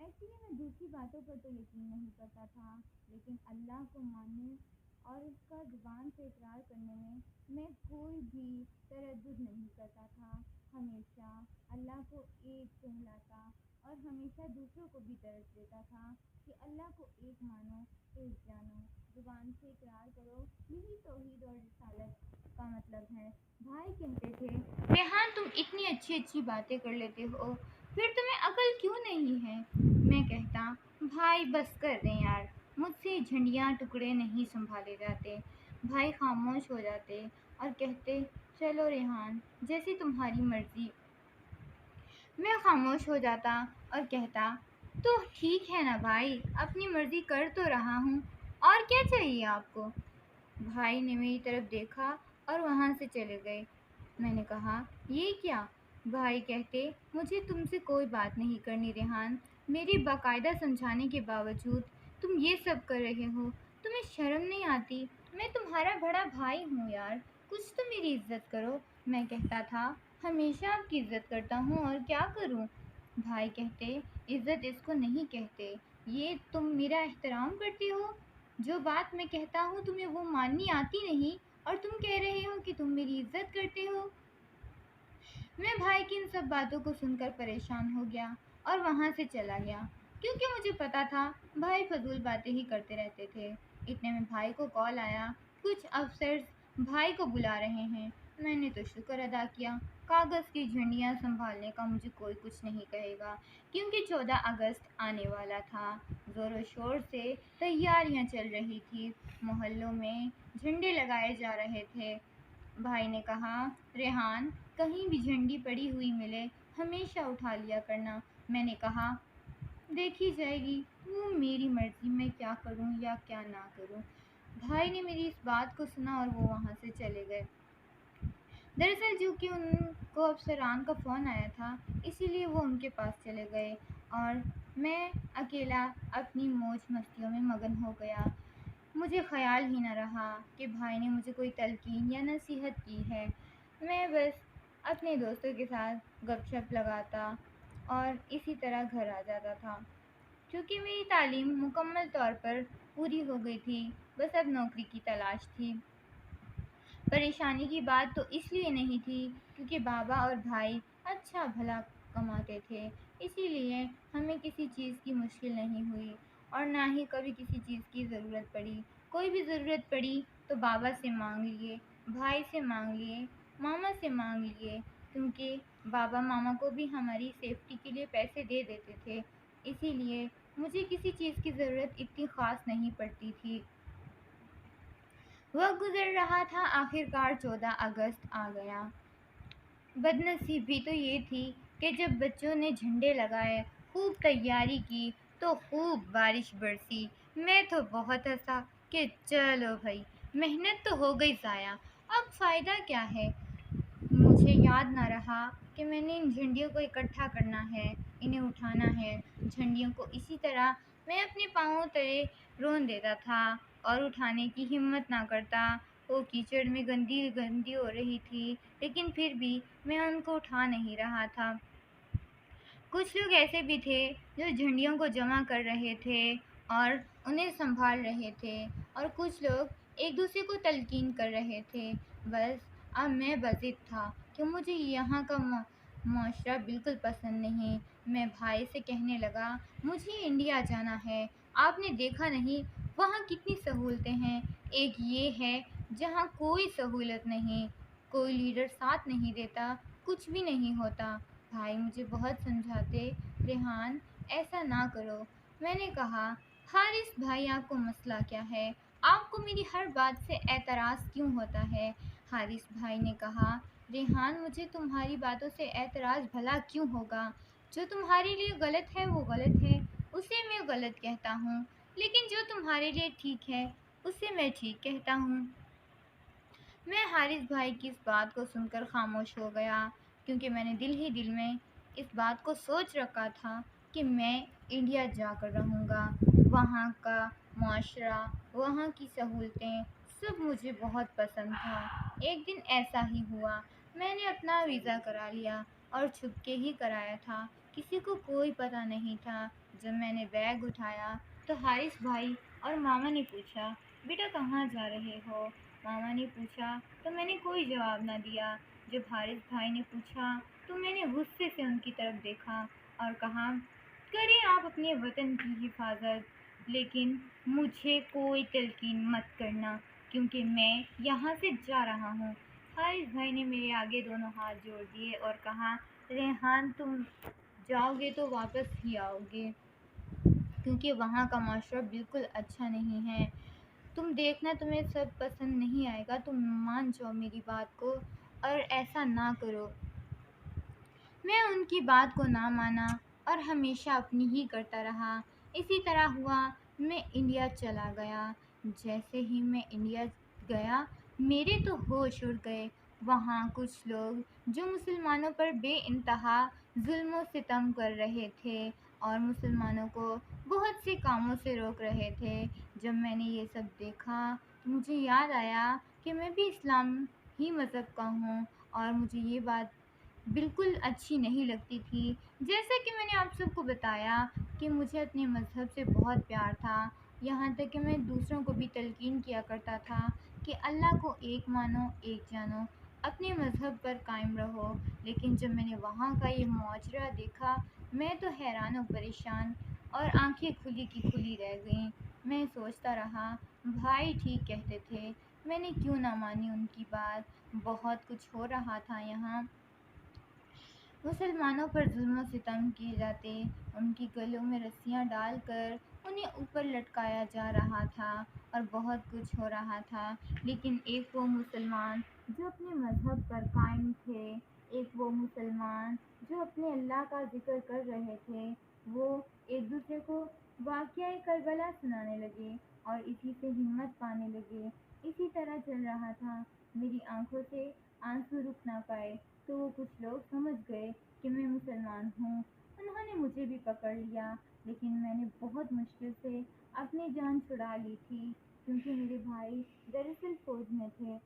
Actually میں دوسری باتوں پر تو یقین نہیں کرتا تھا، لیکن اللہ کو ماننے اور اس کا زبان سے اقرار کرنے میں کوئی بھی تردد نہیں کرتا تھا۔ ہمیشہ اللہ کو ایک کہلاتا اور ہمیشہ دوسروں کو بھی درس دیتا تھا کہ اللہ کو ایک مانو، ایک جانو، زبان سے اقرار کرو، یہی توحید اور رسالت کا مطلب ہے۔ بھائی کہتے تھے، ریحان تم اتنی اچھی اچھی باتیں کر لیتے ہو، پھر تمہیں عقل کیوں نہیں ہے؟ میں کہتا، بھائی بس کر دیں یار، مجھ سے جھنڈیاں ٹکڑے نہیں سنبھالے جاتے۔ بھائی خاموش ہو جاتے اور کہتے، چلو ریحان، جیسی تمہاری مرضی۔ میں خاموش ہو جاتا اور کہتا، تو ٹھیک ہے نا بھائی، اپنی مرضی کر تو رہا ہوں، اور کیا چاہیے آپ کو؟ بھائی نے میری طرف دیکھا اور وہاں سے چلے گئے۔ میں نے کہا، یہ کیا؟ بھائی کہتے، مجھے تم سے کوئی بات نہیں کرنی ریحان، میری باقاعدہ سمجھانے کے باوجود تم یہ سب کر رہے ہو، تمہیں شرم نہیں آتی؟ میں تمہارا بڑا بھائی ہوں یار، کچھ تو میری عزت کرو۔ میں کہتا تھا، ہمیشہ آپ کی عزت کرتا ہوں، اور کیا کروں؟ بھائی کہتے، عزت اس کو نہیں کہتے، یہ تم میرا احترام کرتے ہو؟ جو بات میں کہتا ہوں تمہیں وہ ماننی آتی نہیں، اور تم کہہ رہے ہو کہ تم میری عزت کرتے ہو۔ میں بھائی کی ان سب باتوں کو سن کر پریشان ہو گیا اور وہاں سے چلا گیا، کیونکہ مجھے پتا تھا بھائی فضول باتیں ہی کرتے رہتے تھے۔ اتنے میں بھائی کو کال آیا، کچھ افسرز بھائی کو بلا رہے ہیں۔ میں نے تو شکر ادا کیا، کاغذ کی جھنڈیاں سنبھالنے کا مجھے کوئی کچھ نہیں کہے گا، کیونکہ 14 اگست آنے والا تھا۔ زور و شور سے تیاریاں چل رہی تھی، محلوں میں جھنڈے لگائے جا رہے تھے۔ بھائی نے کہا، ریحان، کہیں بھی جھنڈی پڑی ہوئی ملے ہمیشہ اٹھا لیا کرنا۔ میں نے کہا، دیکھی جائے گی، وہ میری مرضی، میں کیا کروں یا کیا نہ کروں۔ بھائی نے میری اس بات کو سنا اور وہ وہاں سے چلے گئے۔ دراصل جو کہ ان کو افسران کا فون آیا تھا، اسی لیے وہ ان کے پاس چلے گئے اور میں اکیلا اپنی موج مستیوں میں مگن ہو گیا۔ مجھے خیال ہی نہ رہا کہ بھائی نے مجھے کوئی تلقین یا نصیحت کی ہے۔ میں بس اپنے دوستوں کے ساتھ گپ شپ لگاتا اور اسی طرح گھر آ جاتا تھا، کیونکہ میری تعلیم مکمل طور پر پوری ہو گئی تھی، بس اب نوکری کی تلاش تھی۔ پریشانی کی بات تو اس لیے نہیں تھی کیونکہ بابا اور بھائی اچھا بھلا کماتے تھے، اسی لیے ہمیں کسی چیز کی مشکل نہیں ہوئی اور نہ ہی کبھی کسی چیز کی ضرورت پڑی۔ کوئی بھی ضرورت پڑی تو بابا سے مانگ لیے، بھائی سے مانگ لیے، ماما سے مانگ لیے، کیونکہ بابا ماما کو بھی ہماری سیفٹی کے لیے پیسے دے دیتے تھے، اسی لیے مجھے کسی چیز کی ضرورت اتنی خاص نہیں پڑتی تھی۔ وقت گزر رہا تھا، آخر کار 14 اگست آ گیا۔ بدنصیبی تو یہ تھی کہ جب بچوں نے جھنڈے لگائے، خوب تیاری کی، تو خوب بارش برسی۔ میں تو بہت ہنسا کہ چلو بھائی، محنت تو ہو گئی ضائع، اب فائدہ کیا ہے؟ مجھے یاد نہ رہا کہ میں نے ان جھنڈیوں کو اکٹھا کرنا ہے، انہیں اٹھانا ہے۔ جھنڈیوں کو اسی طرح میں اپنے پاؤں تلے رون دیتا تھا اور اٹھانے کی ہمت نہ کرتا۔ وہ کیچڑ میں گندی گندی ہو رہی تھی، لیکن پھر بھی میں ان کو اٹھا نہیں رہا تھا۔ کچھ لوگ ایسے بھی تھے جو جھنڈیوں کو جمع کر رہے تھے اور انہیں سنبھال رہے تھے، اور کچھ لوگ ایک دوسرے کو تلقین کر رہے تھے۔ بس اب میں بضد تھا کہ مجھے یہاں کا معاشرہ بالکل پسند نہیں۔ میں بھائی سے کہنے لگا، مجھے انڈیا جانا ہے، آپ نے دیکھا نہیں وہاں کتنی سہولتیں ہیں؟ ایک یہ ہے جہاں کوئی سہولت نہیں، کوئی لیڈر ساتھ نہیں دیتا، کچھ بھی نہیں ہوتا۔ بھائی مجھے بہت سمجھاتے، ریحان ایسا نہ کرو۔ میں نے کہا، حارث بھائی، آپ کو مسئلہ کیا ہے؟ آپ کو میری ہر بات سے اعتراض کیوں ہوتا ہے؟ حارث بھائی نے کہا، ریحان، مجھے تمہاری باتوں سے اعتراض بھلا کیوں ہوگا؟ جو تمہارے لیے غلط ہے وہ غلط ہے، اسے میں غلط کہتا ہوں، لیکن جو تمہارے لیے ٹھیک ہے اسے میں ٹھیک کہتا ہوں۔ میں حارث بھائی کی اس بات کو سن کر خاموش ہو گیا، کیونکہ میں نے دل ہی دل میں اس بات کو سوچ رکھا تھا کہ میں انڈیا جا کر رہوں گا۔ وہاں کا معاشرہ، وہاں کی سہولتیں سب مجھے بہت پسند تھا۔ ایک دن ایسا ہی ہوا، میں نے اپنا ویزا کرا لیا، اور چھپ کے ہی کرایا تھا، کسی کو کوئی پتہ نہیں تھا۔ جب میں نے بیگ اٹھایا تو حارث بھائی اور ماما نے پوچھا، بیٹا کہاں جا رہے ہو؟ ماما نے پوچھا تو میں نے کوئی جواب نہ دیا۔ جب حارث بھائی نے پوچھا تو میں نے غصے سے ان کی طرف دیکھا اور کہا، کریں آپ اپنے وطن کی حفاظت، لیکن مجھے کوئی تلقین مت کرنا کیونکہ میں یہاں سے جا رہا ہوں۔ حارث بھائی نے میرے آگے دونوں ہاتھ جوڑ دیے اور کہا، ریحان تم جاؤ گے تو واپس ہی آؤ گے کیونکہ وہاں کا معاشرہ بالکل اچھا نہیں ہے۔ تم دیکھنا تمہیں سب پسند نہیں آئے گا، تم مان جاؤ میری بات کو اور ایسا نہ کرو۔ میں ان کی بات کو نہ مانا اور ہمیشہ اپنی ہی کرتا رہا۔ اسی طرح ہوا، میں انڈیا چلا گیا۔ جیسے ہی میں انڈیا گیا میرے تو ہوش اڑ گئے۔ وہاں کچھ لوگ جو مسلمانوں پر بے انتہا ظلم و ستم کر رہے تھے اور مسلمانوں کو بہت سے کاموں سے روک رہے تھے۔ جب میں نے یہ سب دیکھا تو مجھے یاد آیا کہ میں بھی اسلام ہی مذہب کا ہوں اور مجھے یہ بات بالکل اچھی نہیں لگتی تھی۔ جیسا کہ میں نے آپ سب کو بتایا کہ مجھے اپنے مذہب سے بہت پیار تھا، یہاں تک کہ میں دوسروں کو بھی تلقین کیا کرتا تھا کہ اللہ کو ایک مانو، ایک جانو، اپنے مذہب پر قائم رہو۔ لیکن جب میں نے وہاں کا یہ معاشرہ دیکھا میں تو حیران و پریشان اور آنکھیں کھلی کی کھلی رہ گئیں۔ میں سوچتا رہا، بھائی ٹھیک کہتے تھے، میں نے کیوں نہ مانی ان کی بات۔ بہت کچھ ہو رہا تھا یہاں، مسلمانوں پر ظلم و ستم کیے جاتے، ان کی گلوں میں رسیاں ڈال کر انہیں اوپر لٹکایا جا رہا تھا اور بہت کچھ ہو رہا تھا۔ لیکن ایک وہ مسلمان جو اپنے مذہب پر قائم تھے، ایک وہ مسلمان جو اپنے اللہ کا ذکر کر رہے تھے، وہ ایک دوسرے کو واقعہ کربلا سنانے لگے اور اسی سے ہمت پانے لگے۔ اسی طرح چل رہا تھا، میری آنکھوں سے آنسو رک نہ پائے تو وہ کچھ لوگ سمجھ گئے کہ میں مسلمان ہوں۔ انہوں نے مجھے بھی پکڑ لیا، لیکن میں نے بہت مشکل سے اپنی جان چھڑا لی تھی کیونکہ میرے بھائی دراصل فوج میں تھے۔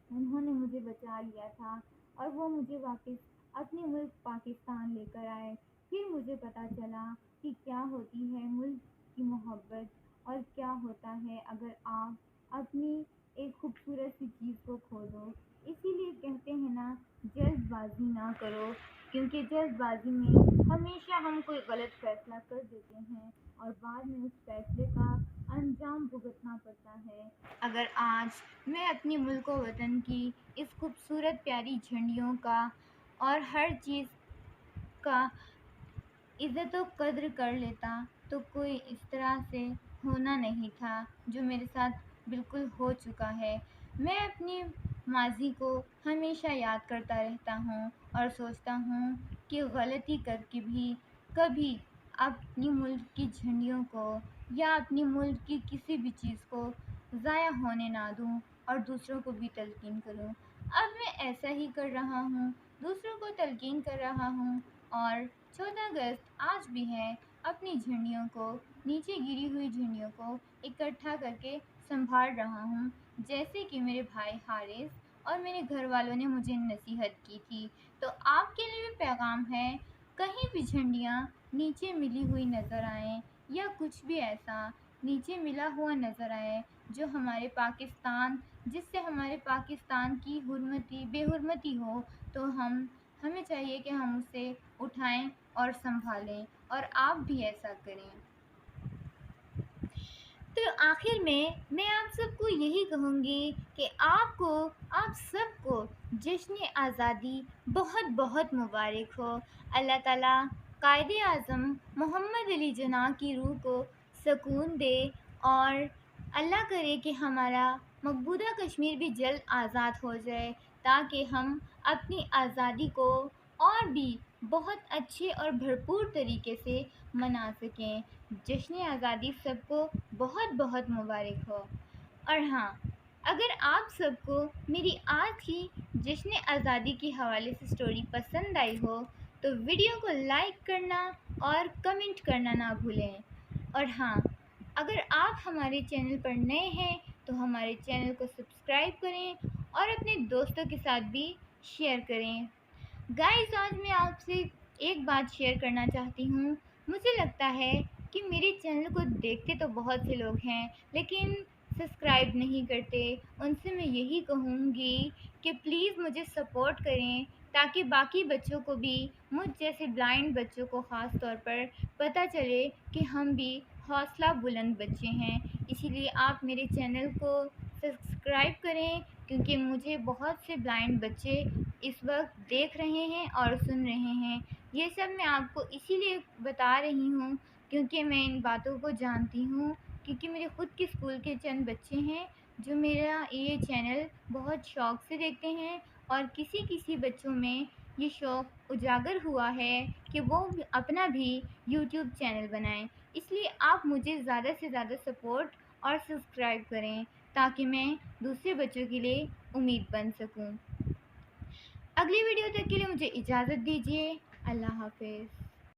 انہوں نے مجھے بچا لیا تھا اور وہ مجھے واپس اپنے ملک پاکستان لے کر آئے۔ پھر مجھے پتہ چلا کہ کیا ہوتی ہے ملک کی محبت اور کیا ہوتا ہے اگر آپ اپنی ایک خوبصورت سی چیز کو کھو دو۔ اسی لیے کہتے ہیں نا، جلد بازی نہ کرو کیونکہ جلد بازی میں ہمیشہ ہم کوئی غلط فیصلہ کر دیتے ہیں اور بعد میں اس فیصلے کا انجام بھگتنا پڑتا ہے۔ اگر آج میں اپنی ملک و وطن کی اس خوبصورت پیاری جھنڈیوں کا اور ہر چیز کا عزت و قدر کر لیتا تو کوئی اس طرح سے ہونا نہیں تھا جو میرے ساتھ بالکل ہو چکا ہے۔ میں اپنی ماضی کو ہمیشہ یاد کرتا رہتا ہوں اور سوچتا ہوں کہ غلطی کر کے بھی کبھی اپنی ملک کی جھنڈیوں کو یا اپنی ملک کی کسی بھی چیز کو ضائع ہونے نہ دوں اور دوسروں کو بھی تلقین کروں۔ اب میں ایسا ہی کر رہا ہوں، دوسروں کو تلقین کر رہا ہوں اور 14 اگست آج بھی ہے، اپنی جھنڈیوں کو، نیچے گری ہوئی جھنڈیوں کو اکٹھا کر کے سنبھال رہا ہوں، جیسے کہ میرے بھائی حارث اور میرے گھر والوں نے مجھے نصیحت کی تھی۔ تو آپ کے لیے بھی پیغام ہے، کہیں بھی جھنڈیاں نیچے ملی ہوئی نظر آئیں یا کچھ بھی ایسا نیچے ملا ہوا نظر آئے جو ہمارے پاکستان، جس سے ہمارے پاکستان کی بے حرمتی ہو، تو ہمیں چاہیے کہ ہم اسے اٹھائیں اور سنبھالیں اور آپ بھی ایسا کریں۔ تو آخر میں آپ سب کو یہی کہوں گی کہ آپ سب کو جشن آزادی بہت بہت مبارک ہو۔ اللہ تعالیٰ قائد اعظم محمد علی جناح کی روح کو سکون دے اور اللہ کرے کہ ہمارا مقبوضہ کشمیر بھی جلد آزاد ہو جائے تاکہ ہم اپنی آزادی کو اور بھی بہت اچھے اور بھرپور طریقے سے منا سکیں۔ جشن آزادی سب کو بہت بہت مبارک ہو۔ اور ہاں، اگر آپ سب کو میری آج کی جشن آزادی کے حوالے سے سٹوری پسند آئی ہو تو ویڈیو کو لائک کرنا اور کمنٹ کرنا نہ بھولیں۔ اور ہاں، اگر آپ ہمارے چینل پر نئے ہیں تو ہمارے چینل کو سبسکرائب کریں اور اپنے دوستوں کے ساتھ بھی شیئر کریں۔ گائز، آج میں آپ سے ایک بات شیئر کرنا چاہتی ہوں۔ مجھے لگتا ہے کہ میرے چینل کو دیکھتے تو بہت سے لوگ ہیں لیکن سبسکرائب نہیں کرتے۔ ان سے میں یہی کہوں گی کہ پلیز مجھے سپورٹ کریں تاکہ باقی بچوں کو بھی، مجھ جیسے بلائنڈ بچوں کو خاص طور پر پتہ چلے کہ ہم بھی حوصلہ بلند بچے ہیں۔ اسی لیے آپ میرے چینل کو سبسکرائب کریں کیونکہ مجھے بہت سے بلائنڈ بچے اس وقت دیکھ رہے ہیں اور سن رہے ہیں۔ یہ سب میں آپ کو اسی لیے بتا رہی ہوں کیونکہ میں ان باتوں کو جانتی ہوں، کیونکہ میرے خود کے اسکول کے چند بچے ہیں جو میرا یہ چینل بہت شوق سے دیکھتے ہیں، اور کسی کسی بچوں میں یہ شوق اجاگر ہوا ہے کہ وہ اپنا بھی یوٹیوب چینل بنائیں۔ اس لیے آپ مجھے زیادہ سے زیادہ سپورٹ اور سبسکرائب کریں تاکہ میں دوسرے بچوں کے لیے امید بن سکوں۔ اگلی ویڈیو تک کے لیے مجھے اجازت دیجیے۔ اللہ حافظ۔